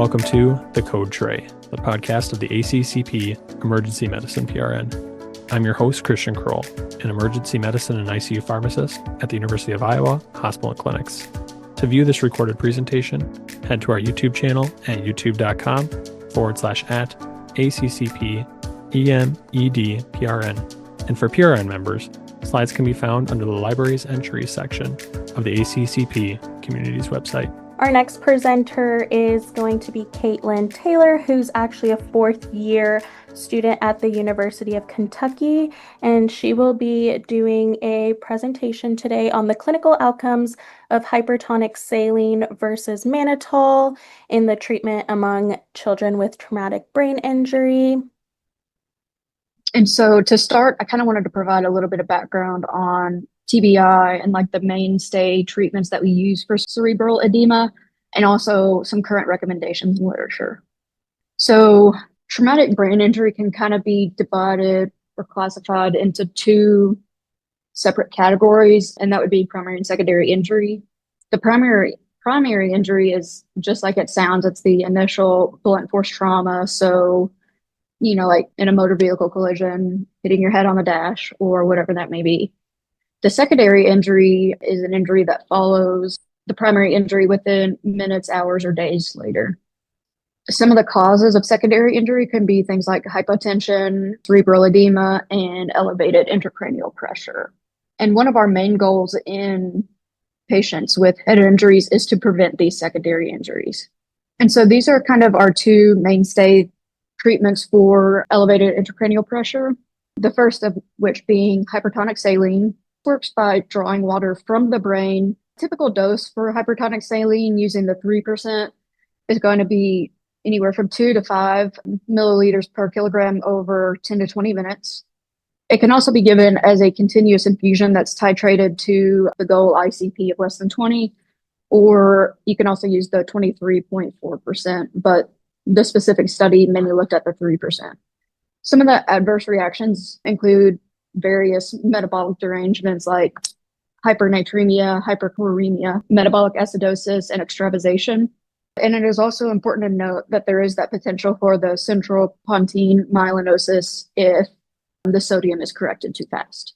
welcome to The Code Tray, the podcast of the ACCP Emergency Medicine PRN. I'm your host, Christian Kroll, an emergency medicine and ICU pharmacist at the University of Iowa Hospital and Clinics. To view this recorded presentation, head to our YouTube channel at youtube.com/@ACCP EM PRN. And for PRN members, slides can be found under the Libraries Entries section of the ACCP Communities website. Our next presenter is going to be Kaitlin Taylor, who's actually a fourth-year student at the University of Kentucky, and she will be doing a presentation today on the clinical outcomes of hypertonic saline versus mannitol in the treatment among children with traumatic brain injury. And so to start, I kind of wanted to provide a little bit of background on TBI and like the mainstay treatments that we use for cerebral edema, and also some current recommendations in literature. So traumatic brain injury can kind of be divided or classified into two separate categories, and that would be primary and secondary injury. The primary injury is just like it sounds. It's the initial blunt force trauma. So, like in a motor vehicle collision, hitting your head on the dash or whatever that may be. The secondary injury is an injury that follows the primary injury within minutes, hours, or days later. Some of the causes of secondary injury can be things like hypotension, cerebral edema, and elevated intracranial pressure. And one of our main goals in patients with head injuries is to prevent these secondary injuries. And so these are kind of our two mainstay treatments for elevated intracranial pressure. The first of which being hypertonic saline. Works by drawing water from the brain. Typical dose for hypertonic saline using the 3% is going to be anywhere from 2 to 5 milliliters per kilogram over 10 to 20 minutes. It can also be given as a continuous infusion that's titrated to the goal ICP of less than 20, or you can also use the 23.4%, but the specific study mainly looked at the 3%. Some of the adverse reactions include various metabolic derangements like hypernatremia, hyperchloremia, metabolic acidosis, and extravasation. And it is also important to note that there is that potential for the central pontine myelinosis if the sodium is corrected too fast.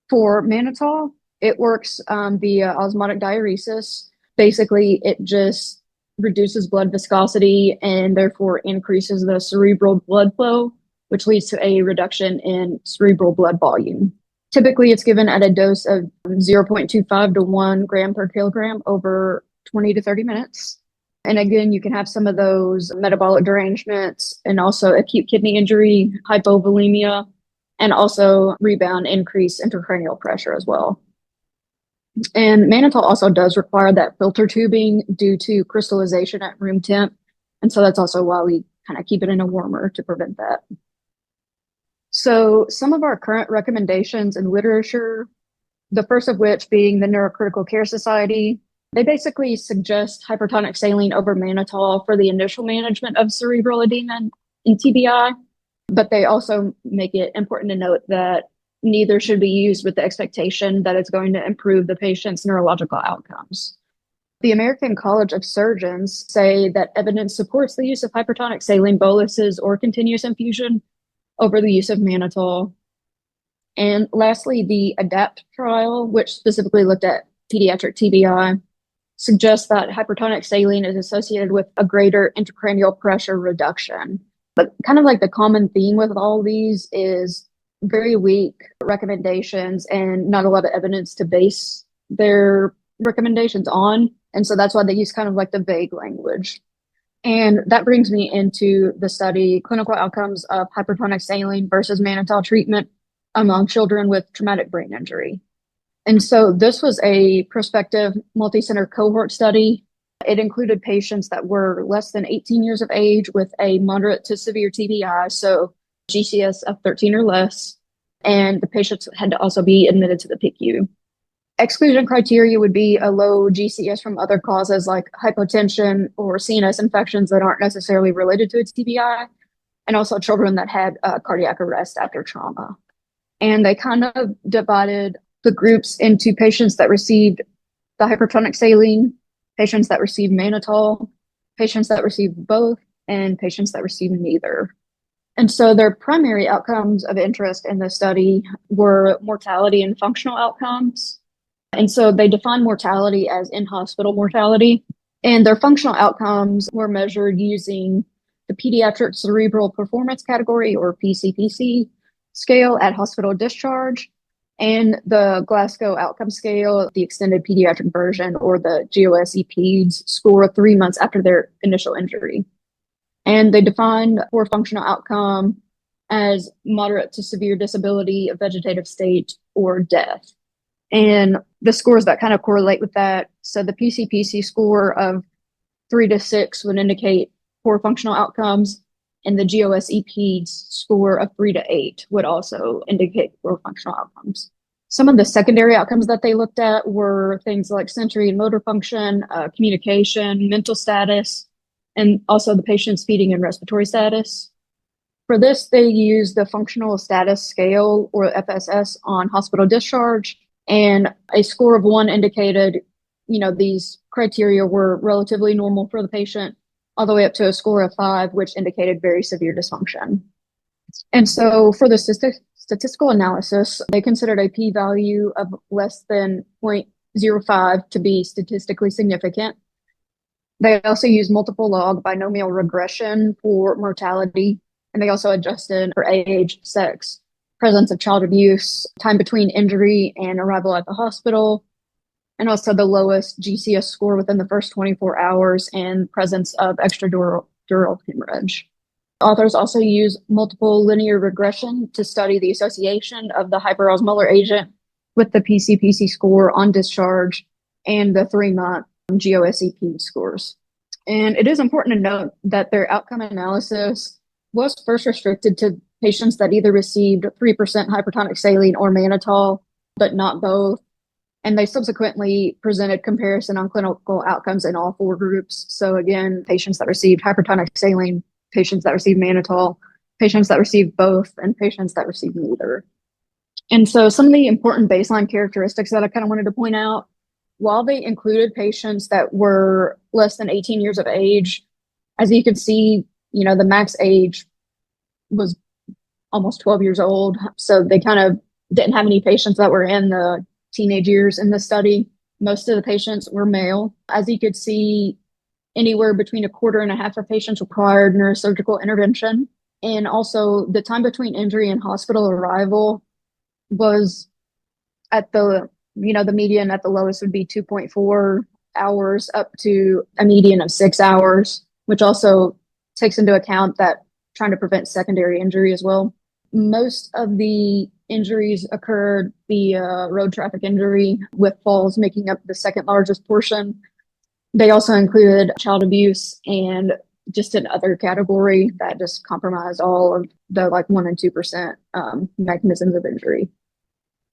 For mannitol, it works via osmotic diuresis. Basically, it just reduces blood viscosity and therefore increases the cerebral blood flow, which leads to a reduction in cerebral blood volume. Typically, it's given at a dose of 0.25 to 1 gram per kilogram over 20 to 30 minutes. And again, you can have some of those metabolic derangements and also acute kidney injury, hypovolemia, and also rebound increased intracranial pressure as well. And mannitol also does require that filter tubing due to crystallization at room temp. And so that's also why we kind of keep it in a warmer to prevent that. So some of our current recommendations in literature, the first of which being the Neurocritical Care Society, they basically suggest hypertonic saline over mannitol for the initial management of cerebral edema in TBI, but they also make it important to note that neither should be used with the expectation that it's going to improve the patient's neurological outcomes. The American College of Surgeons say that evidence supports the use of hypertonic saline boluses or continuous infusion over the use of mannitol. And lastly, the ADAPT trial, which specifically looked at pediatric TBI, suggests that hypertonic saline is associated with a greater intracranial pressure reduction. But kind of like the common theme with all these is very weak recommendations and not a lot of evidence to base their recommendations on. And so that's why they use kind of like the vague language. And that brings me into the study, clinical outcomes of hypertonic saline versus mannitol treatment among children with traumatic brain injury. And so this was a prospective multi-center cohort study. It included patients that were less than 18 years of age with a moderate to severe TBI, so GCS of 13 or less, and the patients had to also be admitted to the PICU. Exclusion criteria would be a low GCS from other causes like hypotension or CNS infections that aren't necessarily related to a TBI, and also children that had cardiac arrest after trauma. And they kind of divided the groups into patients that received the hypertonic saline, patients that received mannitol, patients that received both, and patients that received neither. And so their primary outcomes of interest in the study were mortality and functional outcomes. And so they defined mortality as in-hospital mortality, and their functional outcomes were measured using the Pediatric Cerebral Performance Category, or PCPC, scale at hospital discharge, and the Glasgow Outcome Scale, the extended pediatric version, or the GOSE-PEDS score 3 months after their initial injury. And they defined poor functional outcome as moderate to severe disability, a vegetative state, or death. And the scores that kind of correlate with that, so the PCPC score of 3 to 6 would indicate poor functional outcomes, and the GOSE-PEDS score of 3 to 8 would also indicate poor functional outcomes. Some of the secondary outcomes that they looked at were things like sensory and motor function, communication, mental status, and also the patient's feeding and respiratory status. For this, they used the Functional Status Scale, or FSS, on hospital discharge, and a score of 1 indicated, these criteria were relatively normal for the patient, all the way up to a score of 5, which indicated very severe dysfunction. And so for the statistical analysis, they considered a p-value of less than 0.05 to be statistically significant. They also used multiple log binomial regression for mortality, and they also adjusted for age, sex, presence of child abuse, time between injury and arrival at the hospital, and also the lowest GCS score within the first 24 hours and presence of extradural hemorrhage. Authors also use multiple linear regression to study the association of the hyperosmolar agent with the PCPC score on discharge and the 3-month GOSE-PEDS scores. And it is important to note that their outcome analysis was first restricted to patients that either received 3% hypertonic saline or mannitol, but not both. And they subsequently presented comparison on clinical outcomes in all 4 groups. So again, patients that received hypertonic saline, patients that received mannitol, patients that received both, and patients that received neither. And so some of the important baseline characteristics that I kind of wanted to point out, while they included patients that were less than 18 years of age, as you can see, the max age was almost 12 years old. So they kind of didn't have any patients that were in the teenage years in the study. Most of the patients were male. As you could see, anywhere between 1/4 and 1/2 of patients required neurosurgical intervention. And also the time between injury and hospital arrival was at the median at the lowest would be 2.4 hours up to a median of 6 hours, which also takes into account that trying to prevent secondary injury as well. Most of the injuries occurred via road traffic injury, with falls making up the second largest portion. They also included child abuse and just another category that just compromised all of the 1 and 2% mechanisms of injury.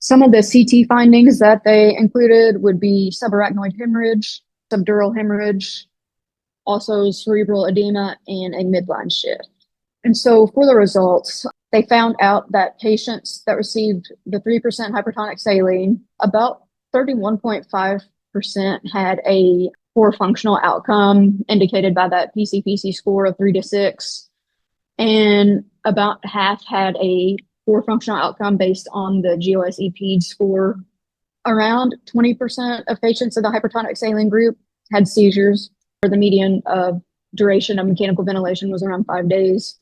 Some of the CT findings that they included would be subarachnoid hemorrhage, subdural hemorrhage, also cerebral edema, and a midline shift. And so for the results, they found out that patients that received the 3% hypertonic saline, about 31.5% had a poor functional outcome indicated by that PCPC score of 3 to 6. And about half had a poor functional outcome based on the GOSE-PEDS score. Around 20% of patients in the hypertonic saline group had seizures, where the median of duration of mechanical ventilation was around 5 days.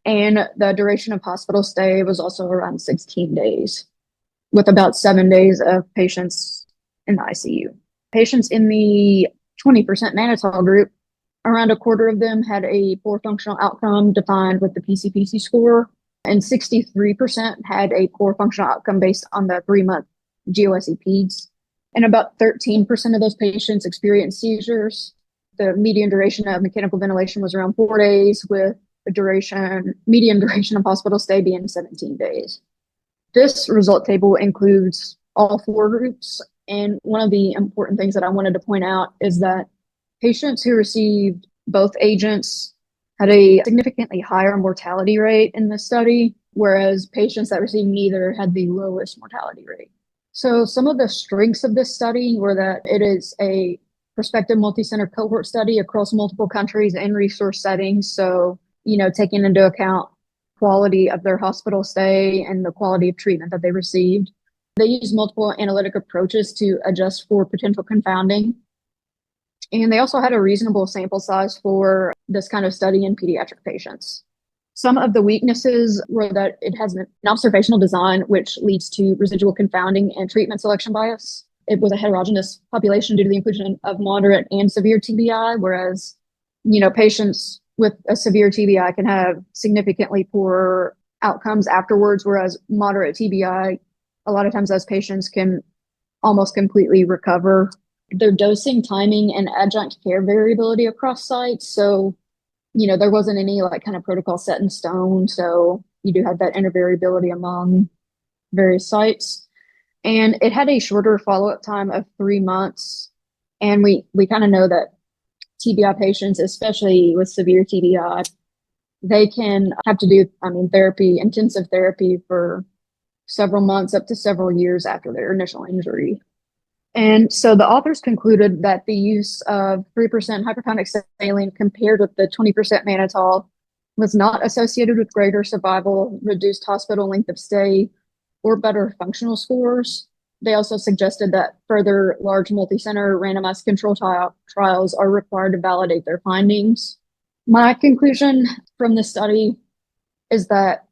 And the duration of hospital stay was also around 16 days, with about 7 days of patients in the ICU. Patients in the 20% mannitol group, around 1/4 of them had a poor functional outcome defined with the PCPC score, and 63% had a poor functional outcome based on the 3-month GOSE-PEDS. And about 13% of those patients experienced seizures. The median duration of mechanical ventilation was around 4 days, with the median duration of hospital stay being 17 days. This result table includes all 4 groups. And one of the important things that I wanted to point out is that patients who received both agents had a significantly higher mortality rate in the study, whereas patients that received neither had the lowest mortality rate. So some of the strengths of this study were that it is a prospective multi-center cohort study across multiple countries and resource settings. So, taking into account quality of their hospital stay and the quality of treatment that they received. They used multiple analytic approaches to adjust for potential confounding. And they also had a reasonable sample size for this kind of study in pediatric patients. Some of the weaknesses were that it has an observational design, which leads to residual confounding and treatment selection bias. It was a heterogeneous population due to the inclusion of moderate and severe TBI, whereas, patients with a severe TBI can have significantly poorer outcomes afterwards, whereas moderate TBI, a lot of times those patients can almost completely recover. Their dosing, timing, and adjunct care variability across sites. So, there wasn't any kind of protocol set in stone. So you do have that intervariability among various sites. And it had a shorter follow-up time of 3 months. And we kind of know that TBI patients, especially with severe TBI, they can have to do, therapy, intensive therapy for several months up to several years after their initial injury. And so the authors concluded that the use of 3% hypertonic saline compared with the 20% mannitol was not associated with greater survival, reduced hospital length of stay, or better functional scores. They also suggested that further large multi-center randomized control trials are required to validate their findings. My conclusion from this study is that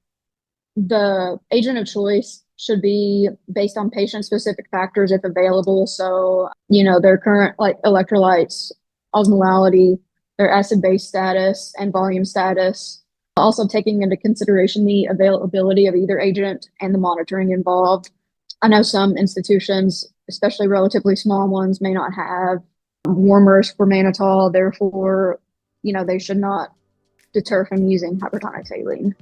the agent of choice should be based on patient-specific factors if available. So, their current electrolytes, osmolality, their acid-base status, and volume status. Also taking into consideration the availability of either agent and the monitoring involved. I know some institutions, especially relatively small ones, may not have warmers for mannitol. Therefore, they should not deter from using hypertonic saline.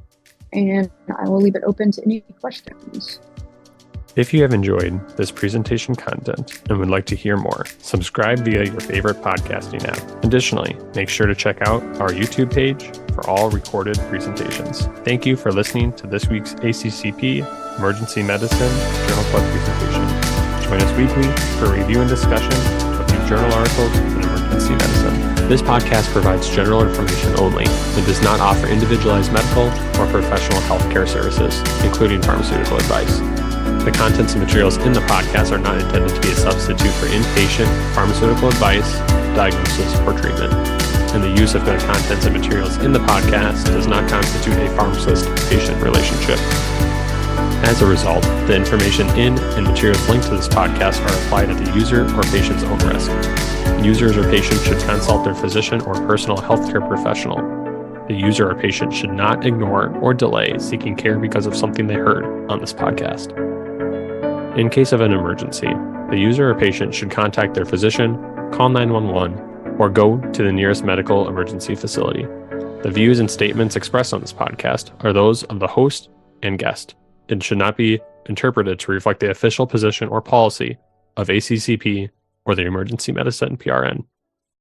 And I will leave it open to any questions. If you have enjoyed this presentation content and would like to hear more, subscribe via your favorite podcasting app. Additionally, make sure to check out our YouTube page for all recorded presentations. Thank you for listening to this week's ACCP Emergency Medicine Journal Club presentation. Join us weekly for review and discussion of new journal articles in emergency medicine. This podcast provides general information only and does not offer individualized medical or professional healthcare services, including pharmaceutical advice. The contents and materials in the podcast are not intended to be a substitute for inpatient pharmaceutical advice, diagnosis, or treatment. And the use of the contents and materials in the podcast does not constitute a pharmacist-patient relationship. As a result, the information in and materials linked to this podcast are applied at the user or patient's own risk. Users or patients should consult their physician or personal healthcare professional. The user or patient should not ignore or delay seeking care because of something they heard on this podcast. In case of an emergency, the user or patient should contact their physician, call 911, or go to the nearest medical emergency facility. The views and statements expressed on this podcast are those of the host and guest and should not be interpreted to reflect the official position or policy of ACCP or the Emergency Medicine PRN.